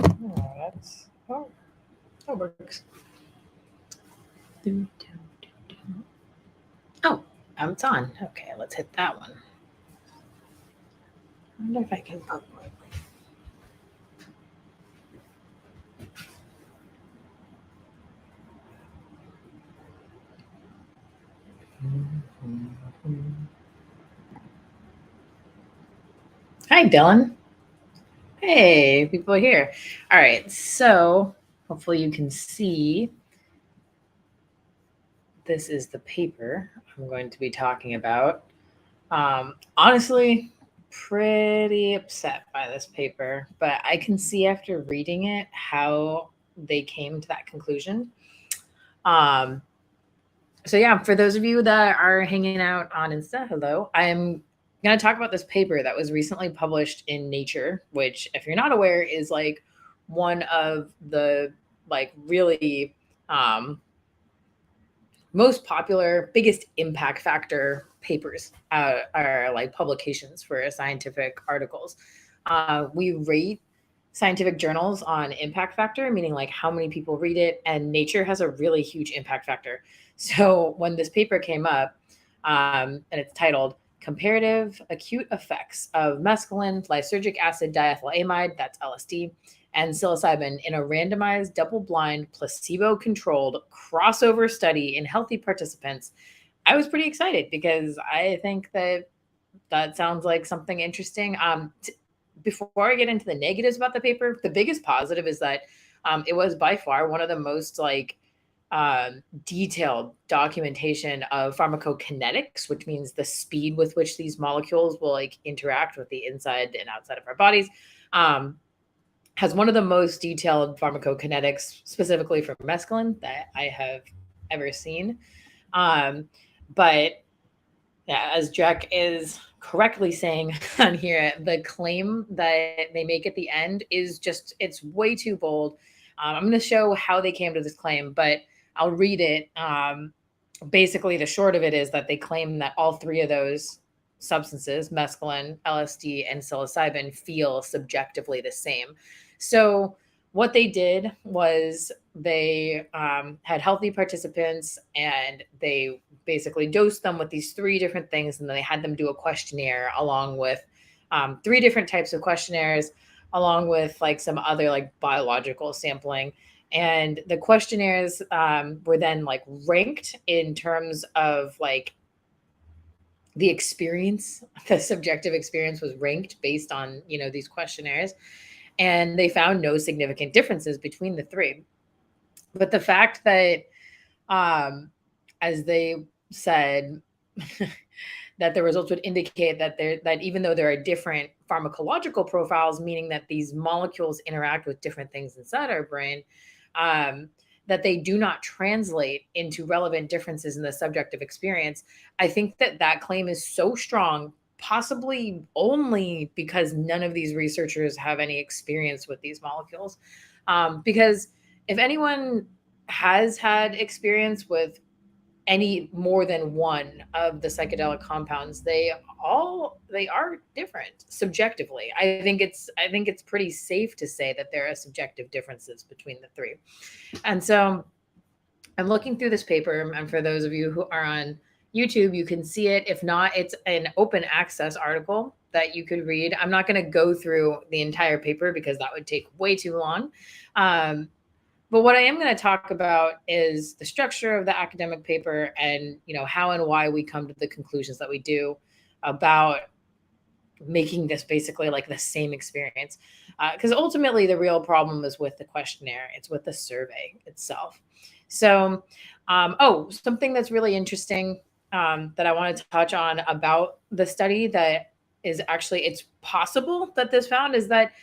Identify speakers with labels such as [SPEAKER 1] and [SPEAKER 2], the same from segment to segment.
[SPEAKER 1] Oh, that works. Oh, it's on. Okay, let's hit that one. I wonder if I can put. Hi, Dylan. Hey, people here. All right, so hopefully you can see this is the paper I'm going to be talking about. Honestly, pretty upset by this paper, but I can see after reading it how they came to that conclusion. Um, so yeah, for those of you that are hanging out on Insta, hello. I'm going to talk about this paper that was recently published in Nature, which, if you're not aware, is like one of the like really most popular, biggest impact factor papers are like publications for scientific articles. We rate scientific journals on impact factor, meaning like how many people read it, and Nature has a really huge impact factor. So when this paper came up, and it's titled Comparative Acute Effects of Mescaline, Lysergic Acid Diethylamide, that's LSD, and psilocybin in a randomized, double-blind, placebo-controlled crossover study in healthy participants, I was pretty excited because I think that that sounds like something interesting. Before I get into the negatives about the paper, the biggest positive is that it was by far one of the most detailed documentation of pharmacokinetics, which means the speed with which these molecules will like interact with the inside and outside of our bodies. Has one of the most detailed pharmacokinetics specifically for mescaline that I have ever seen. Um, but yeah, as Jack is correctly saying on here, the claim that they make at the end is just, it's way too bold. I'm going to show how they came to this claim, but I'll read it. Basically, the short of it is that they claim that all three of those substances, mescaline, LSD, and psilocybin, feel subjectively the same. So, what they did was they had healthy participants and they basically dosed them with these three different things, and then they had them do a questionnaire along with three different types of questionnaires, along with like some other like biological sampling. And the questionnaires were then like ranked in terms of like the experience. The subjective experience was ranked based on, you know, these questionnaires, and they found no significant differences between the three. But the fact that um, as they said, that the results would indicate that that even though there are different pharmacological profiles, meaning that these molecules interact with different things inside our brain, um, that they do not translate into relevant differences in the subjective experience. I think that that claim is so strong, possibly only because none of these researchers have any experience with these molecules. Because if anyone has had experience with any more than one of the psychedelic compounds, they are different subjectively. I think it's pretty safe to say that there are subjective differences between the three. And so I'm looking through this paper, and for those of you who are on YouTube, you can see it. If not, it's an open access article that you could read. I'm not going to go through the entire paper because that would take way too long. Um, but what I am going to talk about is the structure of the academic paper, and you know how and why we come to the conclusions that we do about making this basically like the same experience. Because ultimately, the real problem is with the questionnaire; it's with the survey itself. So, something that's really interesting that I want to touch on about the study that is actually, it's possible that this found is that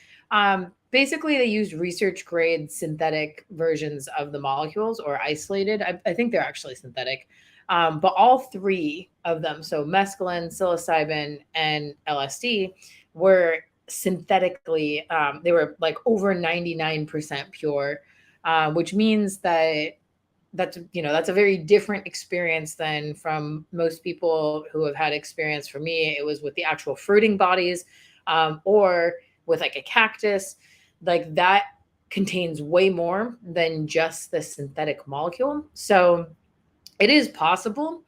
[SPEAKER 1] basically they used research grade synthetic versions of the molecules, or isolated. I think they're actually synthetic. But all three of them, so mescaline, psilocybin, and LSD, were synthetically, they were like over 99% pure, which means that that's a very different experience than from most people who have had experience. For me, it was with the actual fruiting bodies, or with like a cactus like that. contains way more than just the synthetic molecule. So it is possible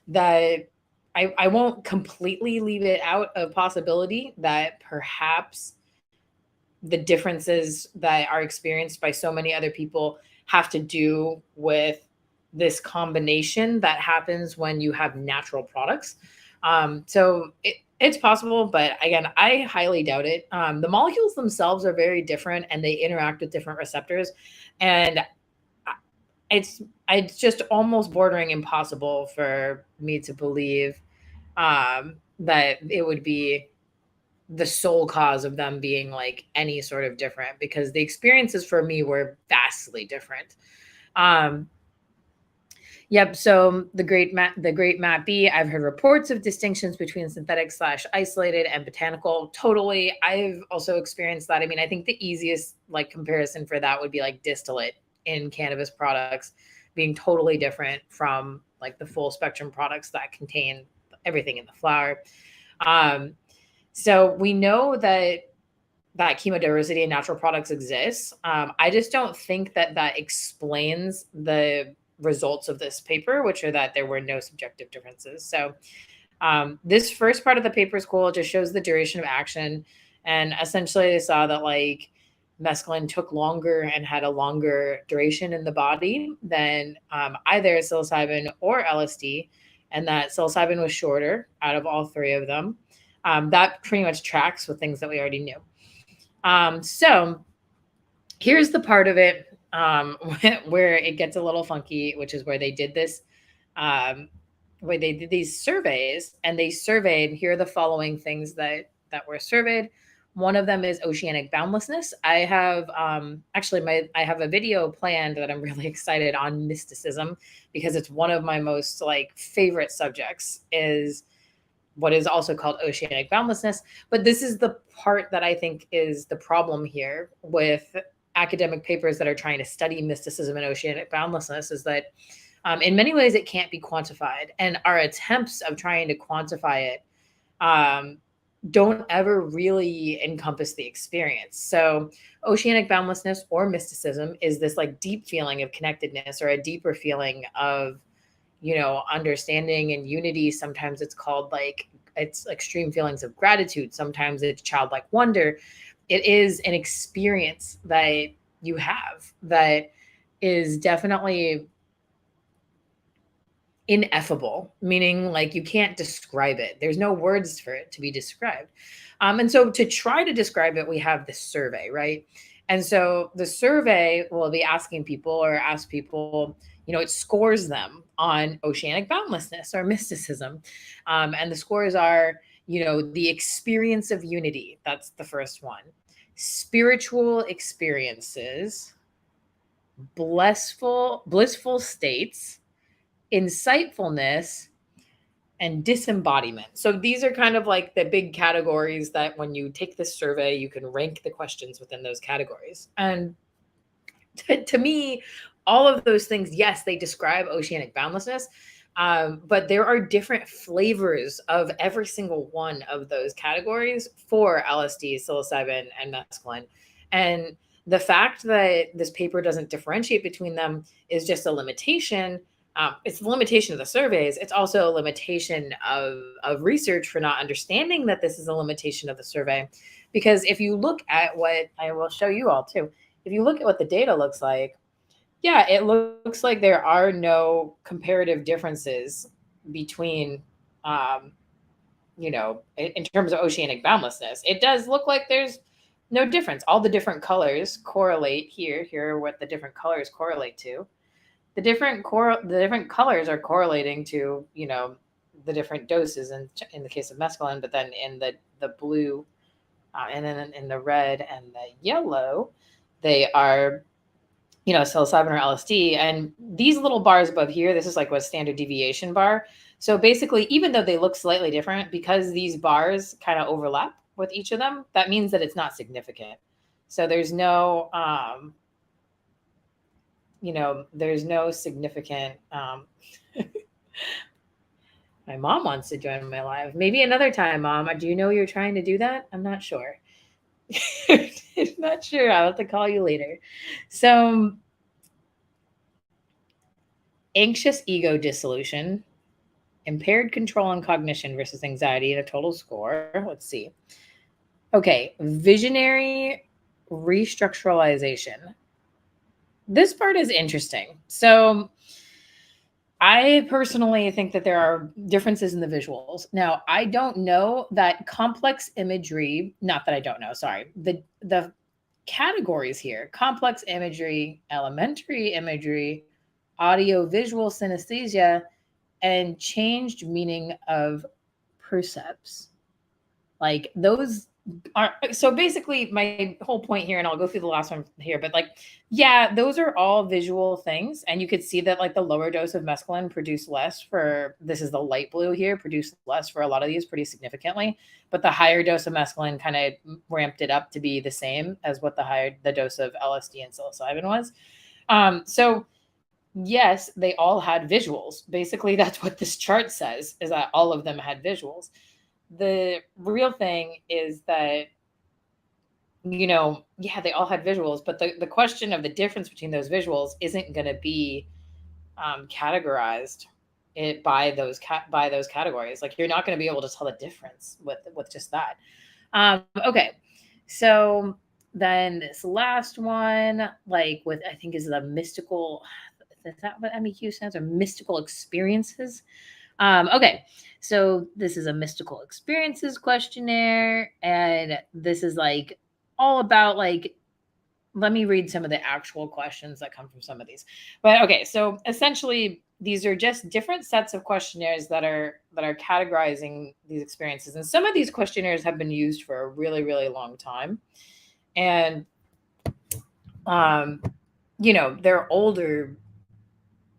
[SPEAKER 1] that I won't completely leave it out of possibility that perhaps the differences that are experienced by so many other people have to do with this combination that happens when you have natural products. It's possible, but again, I highly doubt it. The molecules themselves are very different and they interact with different receptors. And it's just almost bordering impossible for me to believe that it would be the sole cause of them being like any sort of different, because the experiences for me were vastly different. Um, Yep. So the great Matt B. I've heard reports of distinctions between synthetic slash isolated and botanical. Totally. I've also experienced that. I mean, I think the easiest like comparison for that would be like distillate in cannabis products being totally different from like the full spectrum products that contain everything in the flower. Um, so we know that chemodiversity in natural products exists. I just don't think that that explains the results of this paper, which are that there were no subjective differences. So this first part of the paper is cool. It just shows the duration of action. And essentially they saw that like mescaline took longer and had a longer duration in the body than either psilocybin or LSD, and that psilocybin was shorter out of all three of them. That pretty much tracks with things that we already knew. So here's the part of it where it gets a little funky, which is where they did this, where they did these surveys, and they surveyed. Here are the following things that were surveyed. One of them is oceanic boundlessness. I have I have a video planned that I'm really excited on mysticism, because it's one of my most like favorite subjects, is what is also called oceanic boundlessness. But this is the part that I think is the problem here with academic papers that are trying to study mysticism and oceanic boundlessness, is that in many ways it can't be quantified. And our attempts of trying to quantify it don't ever really encompass the experience. So oceanic boundlessness or mysticism is this like deep feeling of connectedness, or a deeper feeling of, you know, understanding and unity. Sometimes it's called like, it's extreme feelings of gratitude. Sometimes it's childlike wonder. It is an experience that you have that is definitely ineffable, meaning like you can't describe it. There's no words for it to be described. And so to try to describe it, we have this survey, right? And so the survey will be asking people, or ask people, you know, it scores them on oceanic boundlessness or mysticism. And the scores are, you know, the experience of unity. That's the first one. Spiritual experiences, blissful states, insightfulness, and disembodiment. So these are kind of like the big categories that when you take this survey, you can rank the questions within those categories. And to me, all of those things, yes, they describe oceanic boundlessness, but there are different flavors of every single one of those categories for LSD, psilocybin, and mescaline. And the fact that this paper doesn't differentiate between them is just a limitation. It's the limitation of the surveys. It's also a limitation of research for not understanding that this is a limitation of the survey. Because if you look at what I will show you all too, if you look at what the data looks like, yeah, it looks like there are no comparative differences between, you know, in terms of oceanic boundlessness. It does look like there's no difference. All the different colors correlate here. Here are what the different colors correlate to. The different colors are correlating to, you know, the different doses in the case of mescaline, but then in the blue, and then in the red and the yellow, they are, you know, psilocybin or LSD. And these little bars above here, this is like what standard deviation bar. So basically, even though they look slightly different, because these bars kind of overlap with each of them, that means that it's not significant. So there's no, you know, there's no significant, my mom wants to join my live. Maybe another time, Mom. Do you know you're trying to do that? I'm not sure. Not sure. I'll have to call you later. So, anxious ego dissolution, impaired control and cognition versus anxiety in a total score. Let's see. Okay, visionary restructuralization. This part is interesting. So, I personally think that there are differences in the visuals. Now, I don't know that complex imagery, not that I don't know, sorry. The categories here, complex imagery, elementary imagery, audio visual synesthesia, and changed meaning of percepts. Like those are, so basically my whole point here, and I'll go through the last one here, but like, yeah, those are all visual things. And you could see that like the lower dose of mescaline produced less for, this is the light blue here, produced less for a lot of these pretty significantly. But the higher dose of mescaline kind of ramped it up to be the same as what the dose of LSD and psilocybin was. So yes, they all had visuals. Basically, that's what this chart says, is that all of them had visuals. The real thing is that, yeah, they all had visuals, but the question of the difference between those visuals isn't going to be categorized by those categories. Like you're not going to be able to tell the difference with just that. Okay, so then this last one, like with, I think is the mystical. Is that what MEQ stands, or mystical experiences? Okay, so this is a mystical experiences questionnaire, and this is like all about like, let me read some of the actual questions that come from some of these. But okay, so essentially these are just different sets of questionnaires that are categorizing these experiences. And some of these questionnaires have been used for a really, really long time. And they're older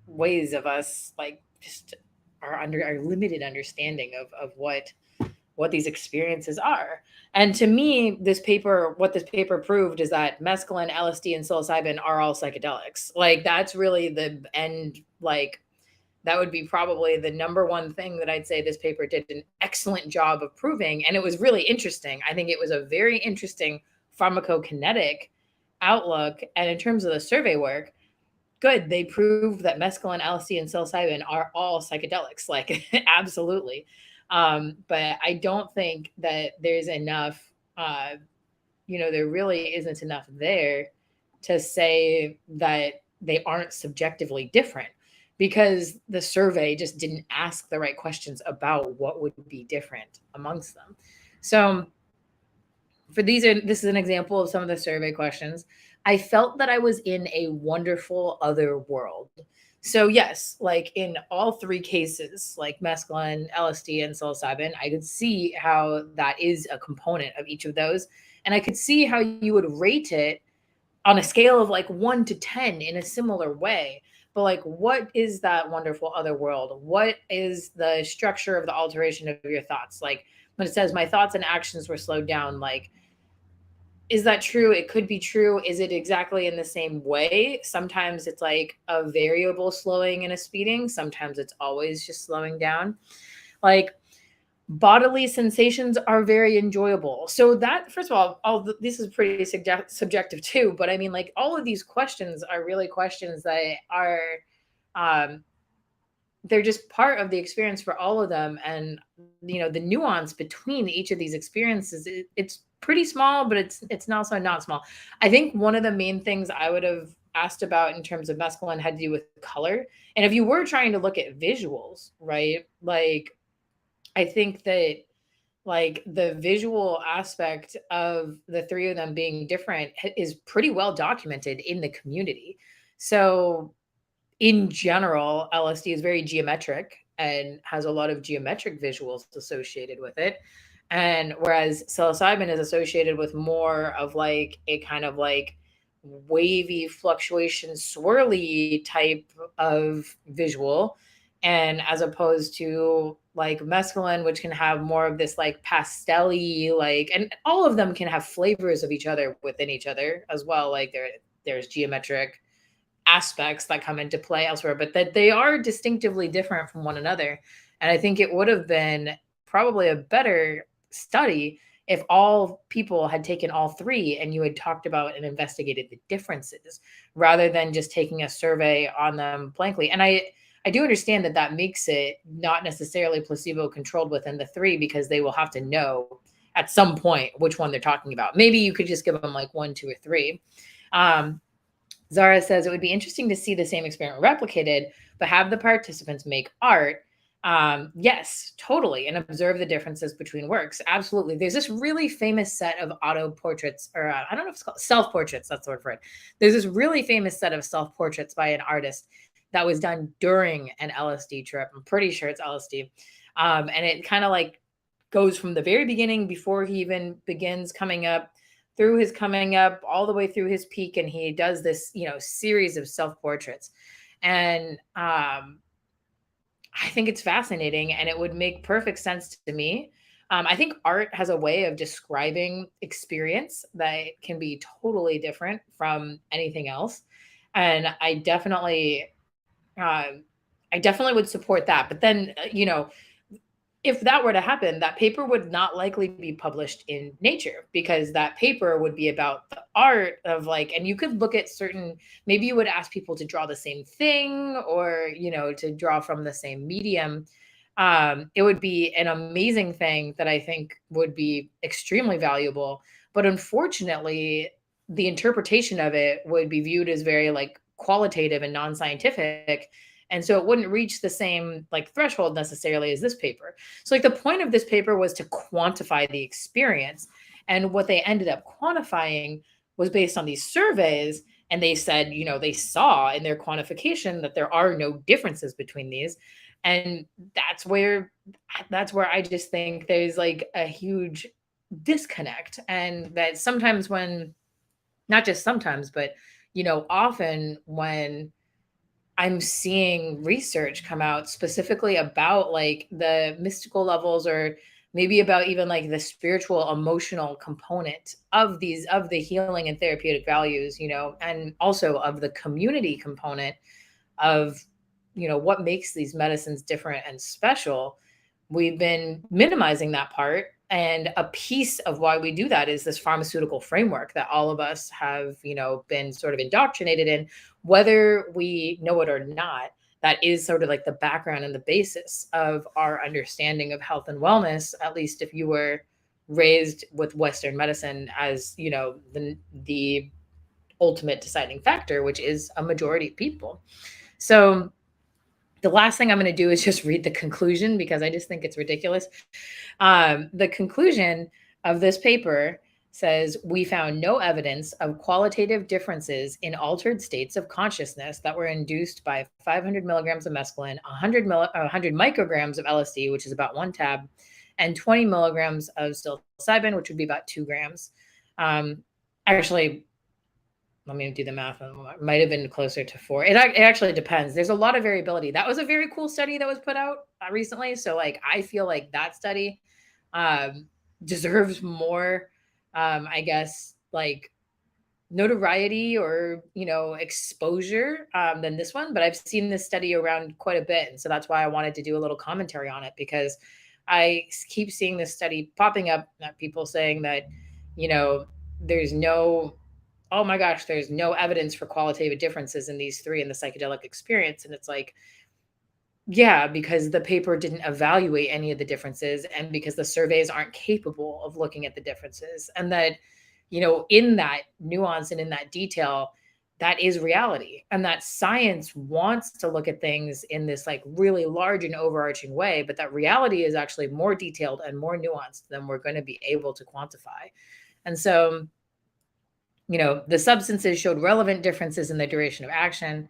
[SPEAKER 1] ways of us like just our limited understanding of what these experiences are. And to me, what this paper proved is that mescaline, LSD, and psilocybin are all psychedelics. Like that's really the end. Like that would be probably the number one thing that I'd say this paper did an excellent job of proving. And it was really interesting. I think it was a very interesting pharmacokinetic outlook. And in terms of the survey work, good. They proved that mescaline, LSD, and psilocybin are all psychedelics. Like absolutely. But I don't think that there's enough, there really isn't enough there to say that they aren't subjectively different, because the survey just didn't ask the right questions about what would be different amongst them. So this is an example of some of the survey questions. I felt that I was in a wonderful other world. So yes, like in all three cases, like mescaline, LSD, and psilocybin, I could see how that is a component of each of those. And I could see how you would rate it on a scale of like 1 to 10 in a similar way. But like, what is that wonderful other world? What is the structure of the alteration of your thoughts? Like when it says my thoughts and actions were slowed down, like, is that true? It could be true. Is it exactly in the same way? Sometimes it's like a variable slowing and a speeding. Sometimes it's always just slowing down. Like bodily sensations are very enjoyable. So that, first of all this is pretty subjective too. But I mean, like all of these questions are really questions that are, they're just part of the experience for all of them. And the nuance between each of these experiences, it's pretty small, but it's also not small. I think one of the main things I would have asked about in terms of mescaline had to do with color. And if you were trying to look at visuals, right, like I think that like the visual aspect of the three of them being different is pretty well documented in the community. So in general, LSD is very geometric and has a lot of geometric visuals associated with it. And whereas psilocybin is associated with more of like a kind of like wavy fluctuation, swirly type of visual. And as opposed to like mescaline, which can have more of this like pastel-y, like, and all of them can have flavors of each other within each other as well. Like there's geometric aspects that come into play elsewhere, but that they are distinctively different from one another. And I think it would have been probably a better study if all people had taken all three and you had talked about and investigated the differences rather than just taking a survey on them blankly. And I do understand that that makes it not necessarily placebo controlled within the three, because they will have to know at some point which one they're talking about. Maybe you could just give them like 1, 2, or 3. Zara says it would be interesting to see the same experiment replicated, but have the participants make art. Yes, totally. And observe the differences between works. Absolutely. There's this really famous set of auto portraits, or I don't know if it's called self portraits. That's the word for it. There's this really famous set of self portraits by an artist that was done during an LSD trip. I'm pretty sure it's LSD. And it kind of like goes from the very beginning, before he even begins coming up, through his coming up, all the way through his peak. And he does this, series of self portraits. And I think it's fascinating, and it would make perfect sense to me. I think art has a way of describing experience that can be totally different from anything else. And I definitely would support that. But then, if that were to happen, that paper would not likely be published in Nature, because that paper would be about the art of like, and you could look at certain, maybe you would ask people to draw the same thing, or, to draw from the same medium. It would be an amazing thing that I think would be extremely valuable. But unfortunately, the interpretation of it would be viewed as very like qualitative and non-scientific. And so it wouldn't reach the same like threshold necessarily as this paper. So like the point of this paper was to quantify the experience. And what they ended up quantifying was based on these surveys. And they said, they saw in their quantification that there are no differences between these. And that's where I just think there's like a huge disconnect. And that sometimes when, not just sometimes, but, often when I'm seeing research come out specifically about like the mystical levels, or maybe about even like the spiritual emotional component of the healing and therapeutic values, and also of the community component of, what makes these medicines different and special. We've been minimizing that part. And a piece of why we do that is this pharmaceutical framework that all of us have, been sort of indoctrinated in, whether we know it or not. That is sort of like the background and the basis of our understanding of health and wellness, at least if you were raised with Western medicine as, the ultimate deciding factor, which is a majority of people. So the last thing I'm going to do is just read the conclusion, because I just think it's ridiculous. The conclusion of this paper says, we found no evidence of qualitative differences in altered states of consciousness that were induced by 500 milligrams of mescaline, 100 micrograms of LSD, which is about 1 tab, and 20 milligrams of psilocybin, which would be about 2 grams. Actually, let me do the math. It might have been closer to 4. It actually depends. There's a lot of variability. That was a very cool study that was put out recently. So like, I feel like that study deserves more, I guess, like notoriety or, exposure than this one. But I've seen this study around quite a bit. And so that's why I wanted to do a little commentary on it, because I keep seeing this study popping up, people saying that, there's no, oh my gosh, there's no evidence for qualitative differences in these three in the psychedelic experience. And it's like, yeah, because the paper didn't evaluate any of the differences, and because the surveys aren't capable of looking at the differences. And that, in that nuance and in that detail, that is reality. And that science wants to look at things in this like really large and overarching way, but that reality is actually more detailed and more nuanced than we're going to be able to quantify. And so, the substances showed relevant differences in the duration of action.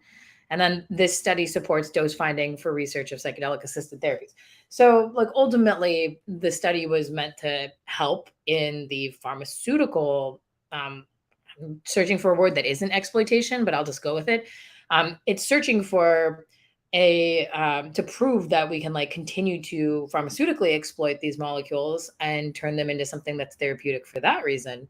[SPEAKER 1] And then this study supports dose finding for research of psychedelic assisted therapies. So like ultimately the study was meant to help in the pharmaceutical, I'm searching for a word that isn't exploitation, but I'll just go with it. It's searching for to prove that we can like continue to pharmaceutically exploit these molecules and turn them into something that's therapeutic for that reason.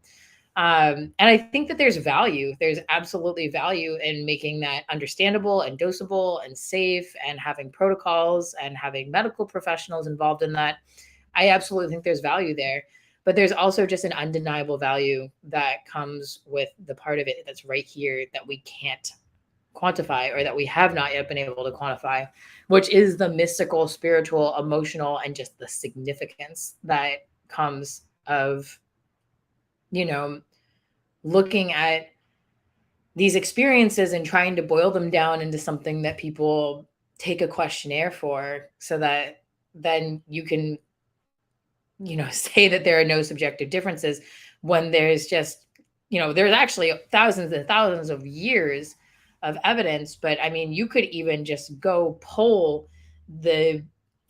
[SPEAKER 1] And I think that there's value. There's absolutely value in making that understandable and dosable and safe, and having protocols and having medical professionals involved in that. I absolutely think there's value there. But there's also just an undeniable value that comes with the part of it that's right here that we can't quantify, or that we have not yet been able to quantify, which is the mystical, spiritual, emotional, and just the significance that comes of, you know, looking at these experiences and trying to boil them down into something that people take a questionnaire for, so that then you can, say that there are no subjective differences, when there's just, there's actually thousands and thousands of years of evidence. But I mean, you could even just go poll the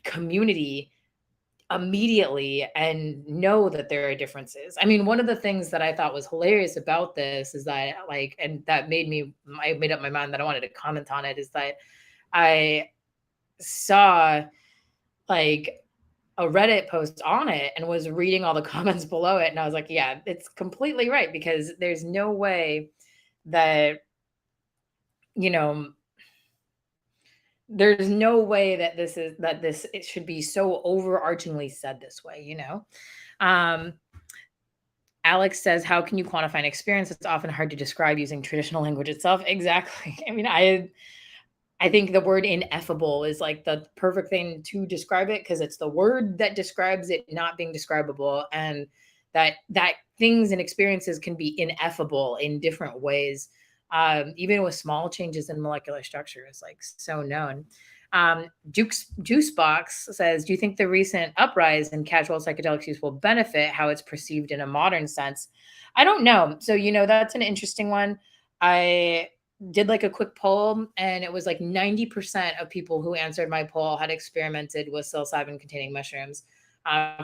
[SPEAKER 1] community immediately and know that there are differences. I mean, one of the things that I thought was hilarious about this is that, like, and that I made up my mind that I wanted to comment on it, is that I saw like a Reddit post on it and was reading all the comments below it. And I was like, yeah, it's completely right, because there's no way that, you know, there's no way that it should be so overarchingly said this way. Um, Alex says, how can you quantify an experience? It's often hard to describe using traditional language itself. Exactly. I mean, I think the word ineffable is like the perfect thing to describe it, because it's the word that describes it not being describable, and that things and experiences can be ineffable in different ways, even with small changes in molecular structure is like so known. Juicebox says, do you think the recent uprise in casual psychedelics use will benefit how it's perceived in a modern sense? I don't know. So, that's an interesting one. I did like a quick poll, and it was like 90% of people who answered my poll had experimented with psilocybin containing mushrooms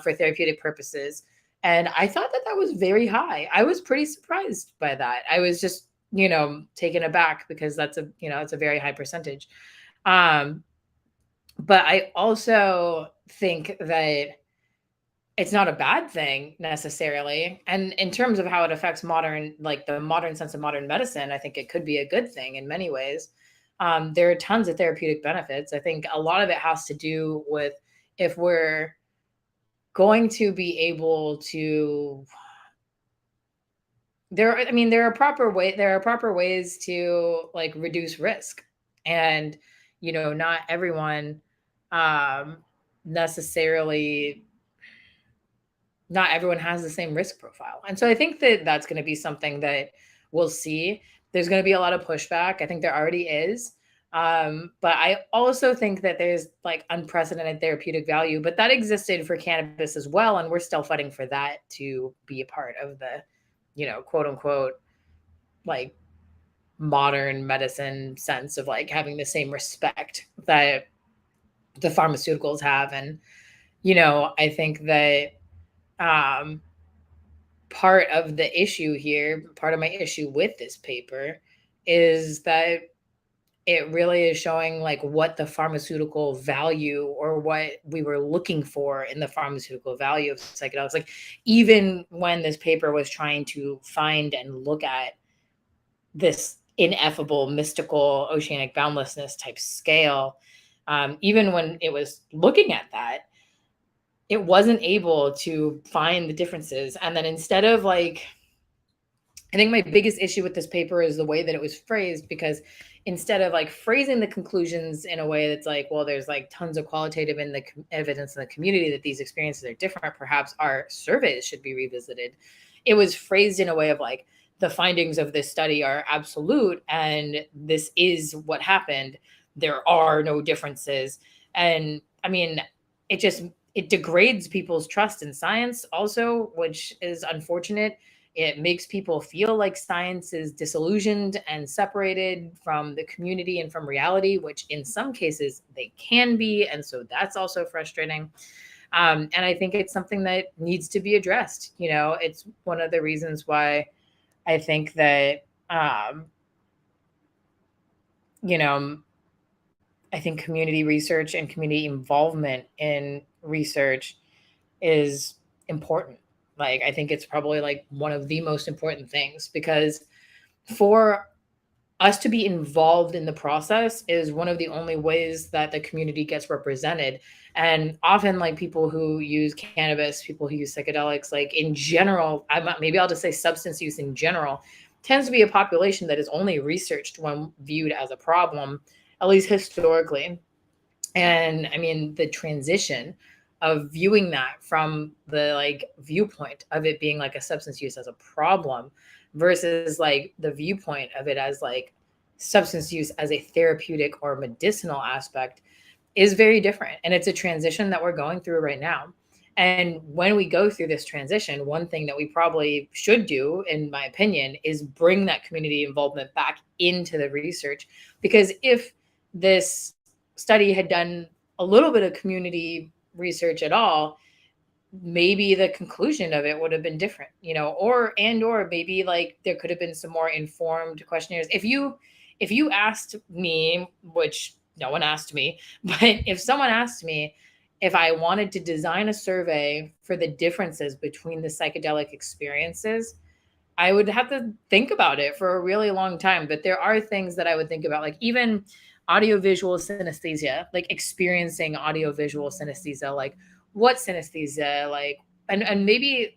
[SPEAKER 1] for therapeutic purposes. And I thought that was very high. I was pretty surprised by that. I was just, taken aback, because that's a very high percentage. But I also think that it's not a bad thing necessarily. And in terms of how it affects the modern sense of modern medicine, I think it could be a good thing in many ways. There are tons of therapeutic benefits. I think a lot of it has to do with, if we're going to be able to, there are proper ways to like reduce risk. And, not everyone necessarily not everyone has the same risk profile. And so I think that that's going to be something that we'll see. There's going to be a lot of pushback. I think there already is. But I also think that there's like unprecedented therapeutic value, but that existed for cannabis as well. And we're still fighting for that to be a part of the, quote unquote, like modern medicine sense of like having the same respect that the pharmaceuticals have. And, I think that, part of the issue here, part of my issue with this paper, is that it really is showing like what the pharmaceutical value, or what we were looking for in the pharmaceutical value of psychedelics. Like, even when this paper was trying to find and look at this ineffable, mystical, oceanic boundlessness type scale, even when it was looking at that, it wasn't able to find the differences. And then instead of like, I think my biggest issue with this paper is the way that it was phrased, because instead of like phrasing the conclusions in a way that's like, well, there's like tons of qualitative evidence in the community that these experiences are different, perhaps our surveys should be revisited. It was phrased in a way of like, the findings of this study are absolute, and this is what happened. There are no differences. And I mean, it degrades people's trust in science also, which is unfortunate. It makes people feel like science is disillusioned and separated from the community and from reality, which in some cases they can be. And so that's also frustrating. And I think it's something that needs to be addressed. It's one of the reasons why I think that, I think community research and community involvement in research is important. Like, I think it's probably like one of the most important things, because for us to be involved in the process is one of the only ways that the community gets represented. And often, like people who use cannabis, people who use psychedelics, like in general, maybe I'll just say substance use in general, tends to be a population that is only researched when viewed as a problem, at least historically. And I mean, the transition of viewing that from the like viewpoint of it being like a substance use as a problem versus like the viewpoint of it as like substance use as a therapeutic or medicinal aspect is very different. And it's a transition that we're going through right now. And when we go through this transition, one thing that we probably should do, in my opinion, is bring that community involvement back into the research. Because if this study had done a little bit of community research at all, maybe the conclusion of it would have been different, you know, or maybe like there could have been some more informed questionnaires. If you asked me, which no one asked me, but if someone asked me if I wanted to design a survey for the differences between the psychedelic experiences, I would have to think about it for a really long time. But there are things that I would think about, like even audiovisual synesthesia, like experiencing audiovisual synesthesia, like what synesthesia, like, and maybe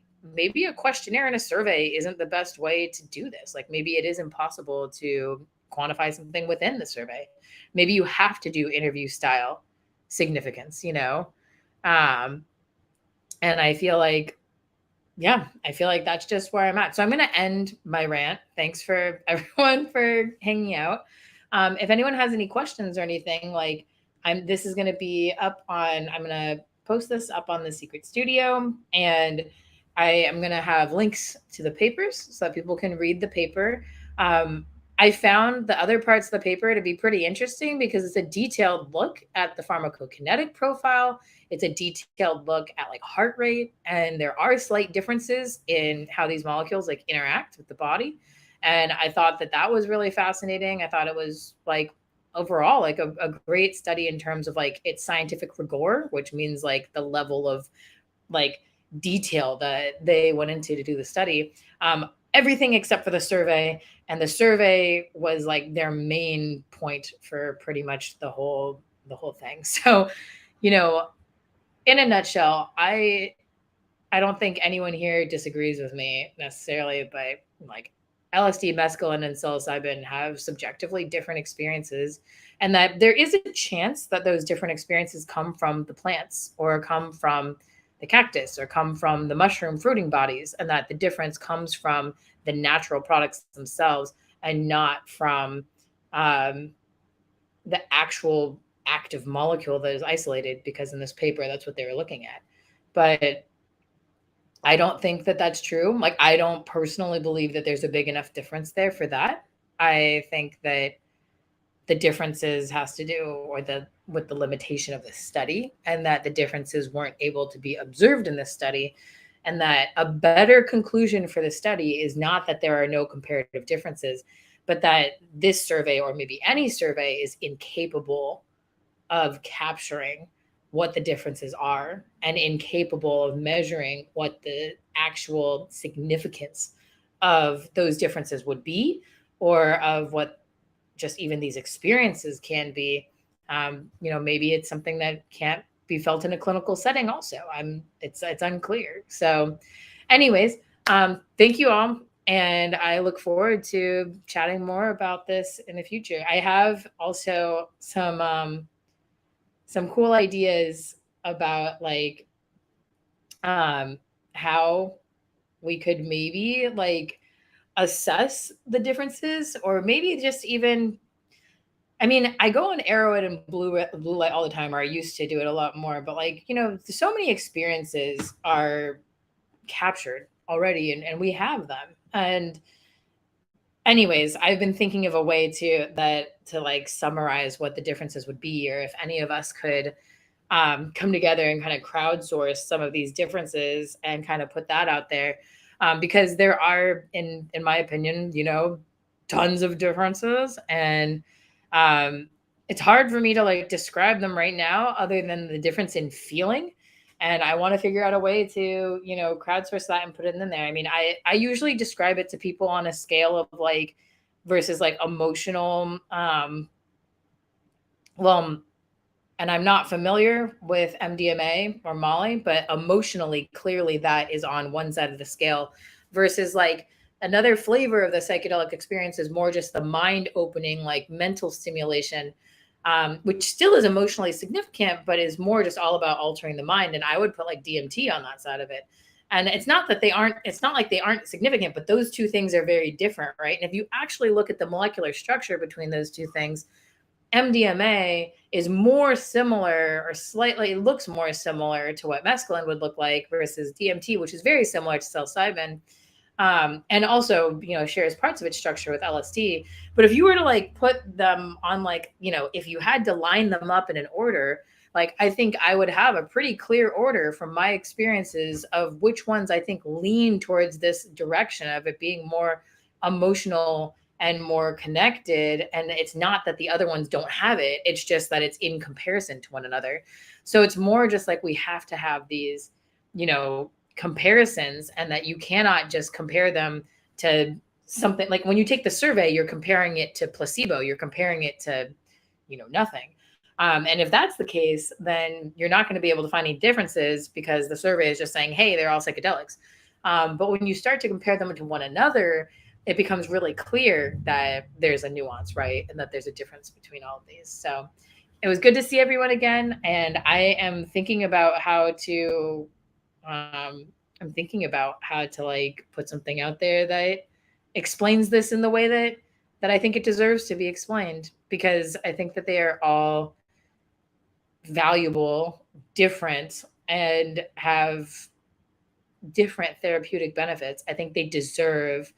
[SPEAKER 1] a questionnaire and a survey isn't the best way to do this. Like maybe it is impossible to quantify something within the survey. Maybe you have to do interview style significance, you know? Um, and I feel like that's just where I'm at. So I'm going to end my rant. Thanks for everyone for hanging out. If anyone has any questions or anything, like this is going to be up on, I'm going to post this up on the Secret Studio, and I am going to have links to the papers so that people can read the paper. I found the other parts of the paper to be pretty interesting because it's a detailed look at the pharmacokinetic profile. It's a detailed look at like heart rate, and there are slight differences in how these molecules like interact with the body. And I thought that that was really fascinating. I thought it was like overall like a great study in terms of like its scientific rigor, which means like the level of like detail that they went into to do the study. Everything except for the survey, and the survey was like their main point for pretty much the whole thing. So, you know, in a nutshell, I don't think anyone here disagrees with me necessarily, but like LSD, mescaline, and psilocybin have subjectively different experiences, and that there is a chance that those different experiences come from the plants or come from the cactus or come from the mushroom fruiting bodies, and that the difference comes from the natural products themselves and not from the actual active molecule that is isolated, because in this paper, that's what they were looking at. But I don't think that that's true. Like, I don't personally believe that there's a big enough difference there for that. I think that the differences has to do with the limitation of the study, and that the differences weren't able to be observed in the study, and that a better conclusion for the study is not that there are no comparative differences, but that this survey, or maybe any survey, is incapable of capturing what the differences are and incapable of measuring what the actual significance of those differences would be, or of what just even these experiences can be. You know, maybe it's something that can't be felt in a clinical setting also. It's unclear. So anyways, thank you all. And I look forward to chatting more about this in the future. I have also some cool ideas about like how we could maybe like assess the differences, or maybe just even, I mean, I go on Arrowhead and blue light all the time, or I used to do it a lot more, but like, you know, so many experiences are captured already, and we have them. And anyways, I've been thinking of a way to like summarize what the differences would be, or if any of us could come together and kind of crowdsource some of these differences and kind of put that out there, because there are, in my opinion, you know, tons of differences, and it's hard for me to like describe them right now, other than the difference in feeling. And I want to figure out a way to, you know, crowdsource that and put it in there. I mean, I usually describe it to people on a scale of like versus like emotional. Well, and I'm not familiar with MDMA or Molly, but emotionally, clearly that is on one side of the scale versus like another flavor of the psychedelic experience is more just the mind opening, like mental stimulation, which still is emotionally significant, but is more just all about altering the mind. And I would put like DMT on that side of it. And it's not that it's not like they aren't significant, but those two things are very different, right? And if you actually look at the molecular structure between those two things, MDMA is more similar or slightly looks more similar to what mescaline would look like versus DMT, which is very similar to psilocybin. And also, shares parts of its structure with LSD. But if you were to like put them on like, if you had to line them up in an order, like I think I would have a pretty clear order from my experiences of which ones I think lean towards this direction of it being more emotional and more connected. And it's not that the other ones don't have it. It's just that it's in comparison to one another. So it's more just like we have to have these, comparisons, and that you cannot just compare them to something like when you take the survey, you're comparing it to placebo, you're comparing it to, nothing. And if that's the case, then you're not going to be able to find any differences because the survey is just saying, hey, they're all psychedelics. But when you start to compare them to one another, it becomes really clear that there's a nuance, right? And that there's a difference between all of these. So it was good to see everyone again. And I am thinking about how to, like put something out there that explains this in the way that I think it deserves to be explained, because I think that they are all valuable, different, and have different therapeutic benefits. I think they deserve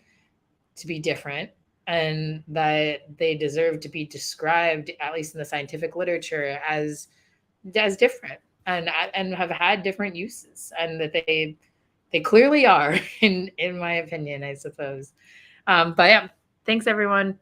[SPEAKER 1] to be different, and that they deserve to be described, at least in the scientific literature, as different and have had different uses, and that they clearly are in my opinion, I suppose. But yeah, thanks everyone.